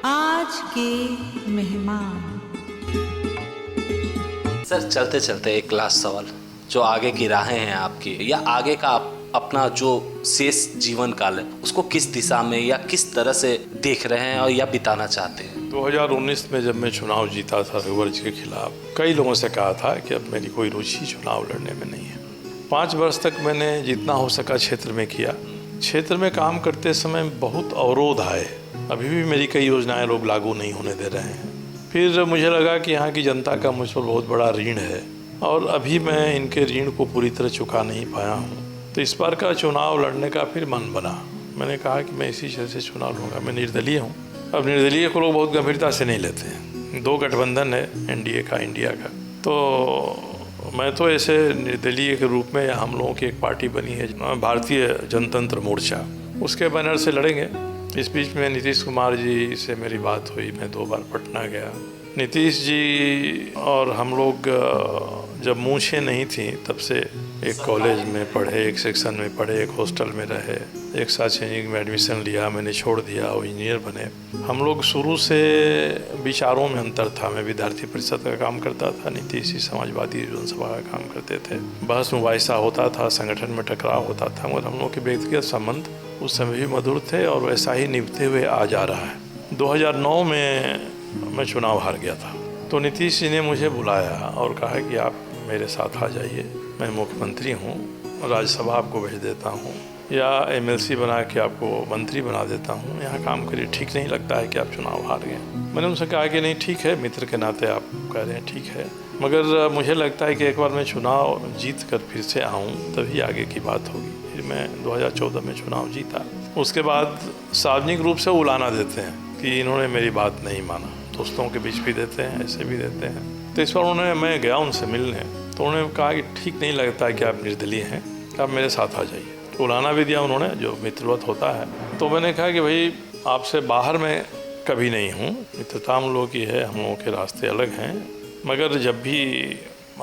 आज के मेहमान। सर चलते चलते एक लास्ट सवाल, जो आगे की राहें हैं आपकी या आगे का अपना जो शेष जीवन काल है उसको किस दिशा में या किस तरह से देख रहे हैं और या बिताना चाहते हैं? 2019 में जब मैं चुनाव जीता था रघुवर जी के खिलाफ, कई लोगों से कहा था कि अब मेरी कोई रुचि चुनाव लड़ने में नहीं है। 5 वर्ष तक मैंने जितना हो सका क्षेत्र में किया। क्षेत्र में काम करते समय बहुत अवरोध आए, अभी भी मेरी कई योजनाएं लोग लागू नहीं होने दे रहे हैं। फिर मुझे लगा कि यहाँ की जनता का मुझ पर बहुत बड़ा ऋण है और अभी मैं इनके ऋण को पूरी तरह चुका नहीं पाया हूँ। तो इस बार का चुनाव लड़ने का फिर मन बना। मैंने कहा कि मैं इसी शहर से चुनाव लूँगा। मैं निर्दलीय हूँ। अब निर्दलीय को लोग बहुत गंभीरता से नहीं लेते हैं। 2 गठबंधन है, एनडीए का, इंडिया का। तो मैं तो ऐसे निर्दलीय के रूप में हम लोगों की एक पार्टी बनी है, भारतीय जनतंत्र मोर्चा, उसके बैनर से लड़ेंगे। इस बीच में नीतीश कुमार जी से मेरी बात हुई, मैं 2 बार पटना गया। नीतीश जी और हम लोग जब मूछें नहीं थी तब से एक कॉलेज में पढ़े, एक सेक्शन में पढ़े, एक हॉस्टल में रहे, एक साथ इंजीनियरिंग में एडमिशन लिया, मैंने छोड़ दिया, वो इंजीनियर बने। हम लोग शुरू से विचारों में अंतर था। मैं विद्यार्थी परिषद का काम करता था, नीतीश जी समाजवादी जनसभा का काम करते थे। बहस मुबाहिसा होता था, संगठन में टकराव होता था, मगर हम लोग के व्यक्तिगत संबंध उस समय भी मधुर थे और वैसा ही निभते हुए आ जा रहा है। 2009 में मैं चुनाव हार गया था, तो नीतीश जी ने मुझे बुलाया और कहा कि आप मेरे साथ आ जाइए, मैं मुख्यमंत्री हूँ, राज्यसभा आपको भेज देता हूँ या एमएलसी बना के आपको मंत्री बना देता हूँ, यहाँ काम करिए। ठीक नहीं लगता है कि आप चुनाव हार गए? मैंने उनसे कहा कि नहीं, ठीक है, मित्र के नाते आप कह रहे हैं, ठीक है, मगर मुझे लगता है कि एक बार मैं चुनाव जीत कर फिर से आऊँ तभी आगे की बात होगी। फिर मैं 2014 में चुनाव जीता। उसके बाद सार्वजनिक रूप से उलाना देते हैं कि इन्होंने मेरी बात नहीं माना। दोस्तों के बीच भी देते हैं, ऐसे भी देते हैं। तो इस बार मैं गया उनसे मिलने, तो उन्होंने कहा कि ठीक नहीं लगता कि आप निर्दलीय हैं, आप मेरे साथ आ जाइए। तो उलाना भी दिया उन्होंने, जो मित्रवत होता है। तो मैंने कहा कि भाई आपसे बाहर मैं कभी नहीं हूँ, मित्रता हम लोगों की है, हम लोगों के रास्ते अलग हैं, मगर जब भी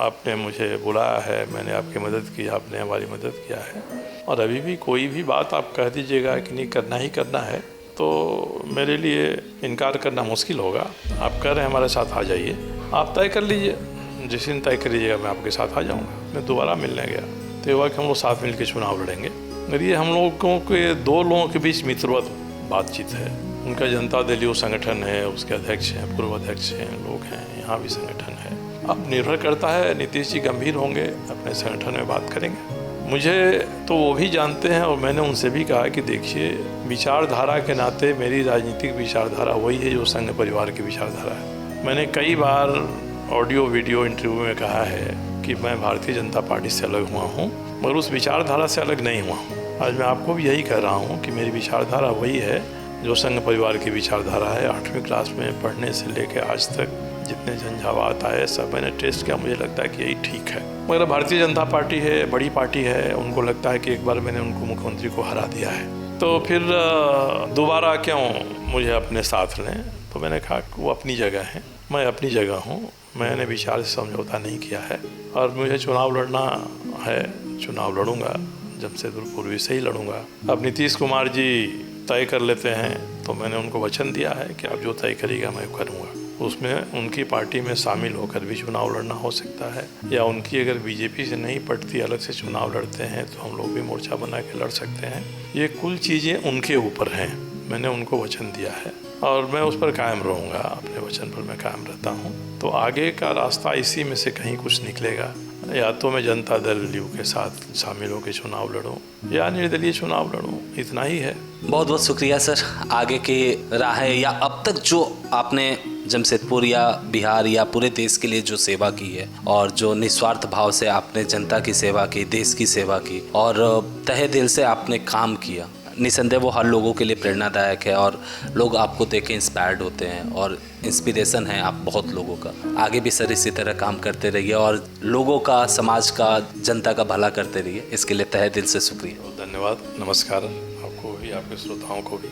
आपने मुझे बुलाया है, मैंने आपकी मदद की, आपने हमारी मदद किया है, और अभी भी कोई भी बात आप कह दीजिएगा कि नहीं करना ही करना है, तो मेरे लिए इनकार करना मुश्किल होगा। आप कह रहे हैं हमारे साथ आ जाइए, आप तय कर लीजिए, जिस दिन तय कर लीजिएगा मैं आपके साथ आ जाऊंगा। मैं दोबारा मिलने गया तो हुआ कि हम लोग साथ मिलकर चुनाव लड़ेंगे। मेरी ये हम लोगों के 2 लोगों के बीच मित्रवत बातचीत है। उनका जनता दल यूथ संगठन है, उसके अध्यक्ष हैं, पूर्व अध्यक्ष हैं, लोग हैं, यहाँ भी संगठन है। अब निर्भर करता है, नीतीश जी गंभीर होंगे, अपने संगठन में बात करेंगे। मुझे तो वो भी जानते हैं और मैंने उनसे भी कहा कि देखिए, विचारधारा के नाते मेरी राजनीतिक विचारधारा वही है जो संघ परिवार की विचारधारा है। मैंने कई बार ऑडियो वीडियो इंटरव्यू में कहा है कि मैं भारतीय जनता पार्टी से अलग हुआ हूँ, मगर उस विचारधारा से अलग नहीं हुआ हूँ। आज मैं आपको भी यही कह रहा हूँ कि मेरी विचारधारा वही है जो संघ परिवार की विचारधारा है। 8वीं क्लास में पढ़ने से लेकर आज तक जितने झंझावात आए सब मैंने टेस्ट किया, मुझे लगता है कि यही ठीक है। मगर भारतीय जनता पार्टी है, बड़ी पार्टी है, उनको लगता है कि एक बार मैंने उनको मुख्यमंत्री को हरा दिया है, तो फिर दोबारा क्यों मुझे अपने साथ लें। तो मैंने कहा कि वो अपनी जगह है, मैं अपनी जगह हूँ, मैंने विचार से समझौता नहीं किया है और मुझे चुनाव लड़ना है, चुनाव लड़ूंगा, जमशेदपुर पूर्वी से ही लड़ूंगा। अब नीतीश कुमार जी तय कर लेते हैं तो मैंने उनको वचन दिया है कि आप जो तय करेगा मैं करूँगा। उसमें उनकी पार्टी में शामिल होकर भी चुनाव लड़ना हो सकता है, या उनकी अगर बीजेपी से नहीं पड़ती, अलग से चुनाव लड़ते हैं तो हम लोग भी मोर्चा बना के लड़ सकते हैं। ये कुल चीज़ें उनके ऊपर हैं। मैंने उनको वचन दिया है और मैं उस पर कायम रहूँगा, अपने वचन पर मैं कायम रहता हूँ। तो आगे का रास्ता इसी में से कहीं कुछ निकलेगा, या तो मैं जनता दल यू के साथ शामिल होकर चुनाव लड़ूँ या निर्दलीय चुनाव लड़ूँ, इतना ही है। बहुत बहुत शुक्रिया सर। आगे की राहें या अब तक जो आपने जमशेदपुर या बिहार या पूरे देश के लिए जो सेवा की है और जो निस्वार्थ भाव से आपने जनता की सेवा की, देश की सेवा की और तहे दिल से आपने काम किया, निसंदेह वो हर लोगों के लिए प्रेरणादायक है और लोग आपको देख के इंस्पायर्ड होते हैं और इंस्पिरेशन है आप बहुत लोगों का। आगे भी सर इसी तरह काम करते रहिए और लोगों का, समाज का, जनता का भला करते रहिए। इसके लिए तहे दिल से शुक्रिया। धन्यवाद, नमस्कार आपको भी, आपके श्रोताओं को भी।